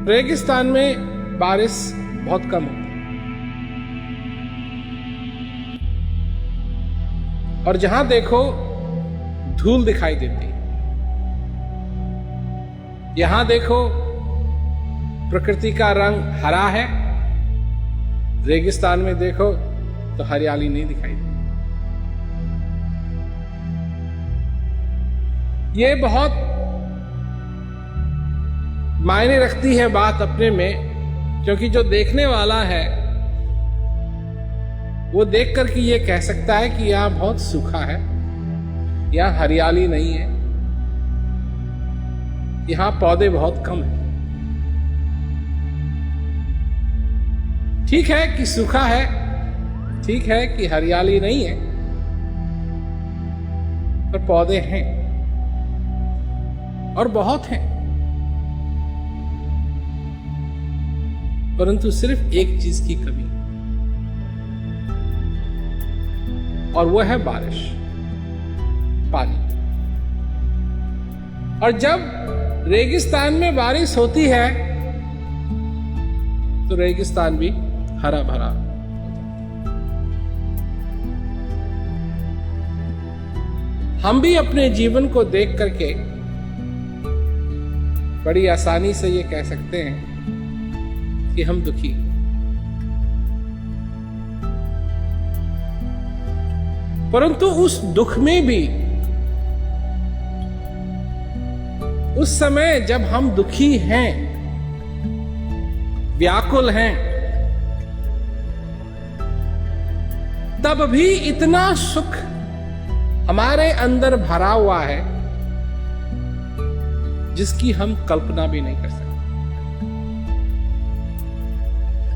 रेगिस्तान में बारिश बहुत कम होती है और जहां देखो धूल दिखाई देती है। यहां देखो प्रकृति का रंग हरा है, रेगिस्तान में देखो तो हरियाली नहीं दिखाई देती। ये बहुत मायने रखती है बात अपने में, क्योंकि जो देखने वाला है वो देख करके ये कह सकता है कि यहां बहुत सूखा है, यहां हरियाली नहीं है, यहां पौधे बहुत कम हैं। ठीक है कि सूखा है, ठीक है कि हरियाली नहीं है, पर पौधे हैं और बहुत हैं। परंतु सिर्फ एक चीज की कमी, और वो है बारिश, पानी। और जब रेगिस्तान में बारिश होती है तो रेगिस्तान भी हरा भरा हो जाता है। हम भी अपने जीवन को देख करके बड़ी आसानी से ये कह सकते हैं कि हम दुखी। परंतु उस दुख में भी, उस समय जब हम दुखी हैं, व्याकुल हैं, तब भी इतना सुख हमारे अंदर भरा हुआ है जिसकी हम कल्पना भी नहीं कर सकते।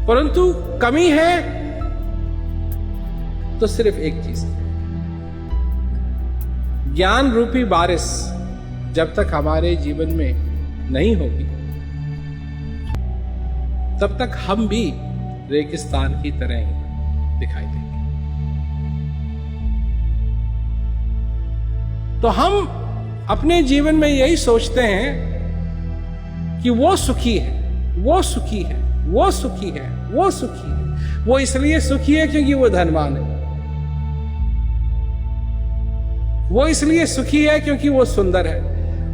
परंतु कमी है तो सिर्फ एक चीज है, ज्ञान रूपी बारिश जब तक हमारे जीवन में नहीं होगी तब तक हम भी रेगिस्तान की तरह ही दिखाई देंगे। तो हम अपने जीवन में यही सोचते हैं कि वो सुखी है, वो सुखी है, वो सुखी है, वो सुखी है। वो इसलिए सुखी है क्योंकि वो धनवान है, वो इसलिए सुखी है क्योंकि वो सुंदर है,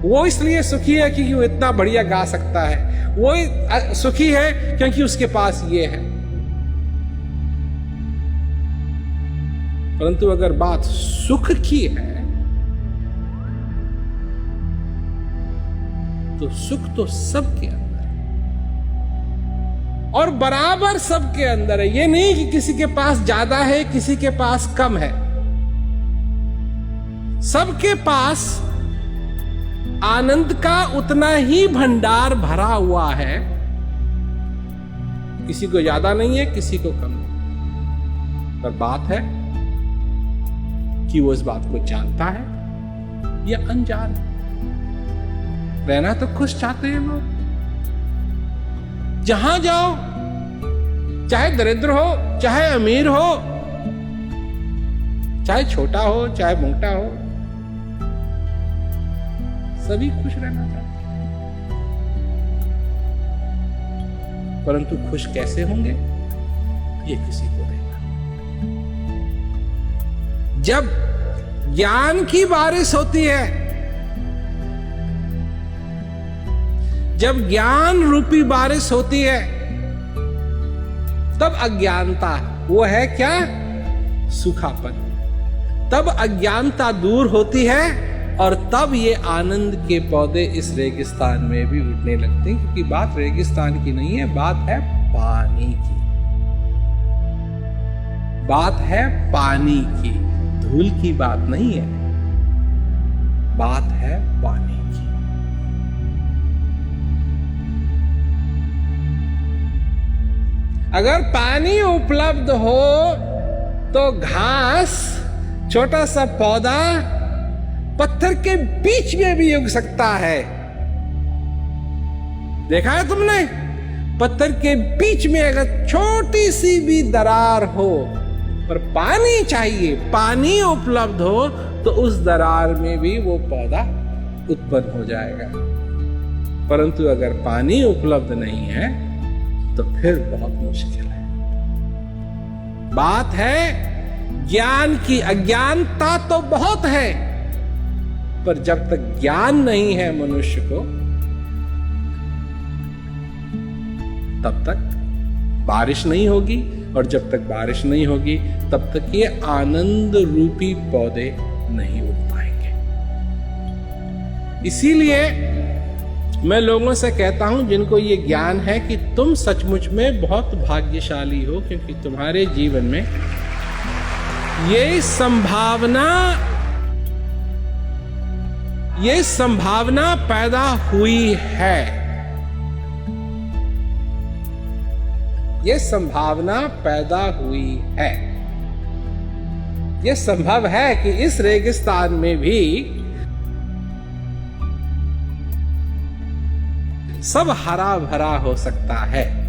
वो इसलिए सुखी है क्योंकि वो इतना बढ़िया गा सकता है, वो सुखी है क्योंकि उसके पास ये है। परंतु अगर बात सुख की है तो सुख तो सबके अंदर है और बराबर सबके अंदर है। ये नहीं कि किसी के पास ज्यादा है, किसी के पास कम है। सबके पास आनंद का उतना ही भंडार भरा हुआ है, किसी को ज्यादा नहीं है, किसी को कम नहीं। पर बात है कि वो इस बात को जानता है या अनजान है। रहना तो खुश चाहते हैं लोग, जहां जाओ, चाहे दरिद्र हो, चाहे अमीर हो, चाहे छोटा हो, चाहे मोटा हो, सभी खुश रहना चाहते हैं। परंतु खुश कैसे होंगे ये किसी को नहीं मालूम। जब ज्ञान की बारिश होती है, जब ज्ञान रूपी बारिश होती है, तब अज्ञानता, वो है क्या? सूखापन। तब अज्ञानता दूर होती है और तब ये आनंद के पौधे इस रेगिस्तान में भी उठने लगते हैं। क्योंकि बात रेगिस्तान की नहीं है, बात है पानी की, बात है पानी की, धूल की बात नहीं है, बात है पानी की। अगर पानी उपलब्ध हो तो घास, छोटा सा पौधा पत्थर के बीच में भी उग सकता है। देखा है तुमने? पत्थर के बीच में अगर छोटी सी भी दरार हो, पर पानी चाहिए, पानी उपलब्ध हो, तो उस दरार में भी वो पौधा उत्पन्न हो जाएगा। परंतु अगर पानी उपलब्ध नहीं है तो फिर बहुत मुश्किल है। बात है ज्ञान की। अज्ञानता तो बहुत है, पर जब तक ज्ञान नहीं है मनुष्य को, तब तक बारिश नहीं होगी, और जब तक बारिश नहीं होगी तब तक ये आनंद रूपी पौधे नहीं उग पाएंगे। इसीलिए मैं लोगों से कहता हूं जिनको ये ज्ञान है कि तुम सचमुच में बहुत भाग्यशाली हो, क्योंकि तुम्हारे जीवन में ये संभावना पैदा हुई है। ये संभावना पैदा हुई है। ये संभव है कि इस रेगिस्तान में भी सब हरा भरा हो सकता है।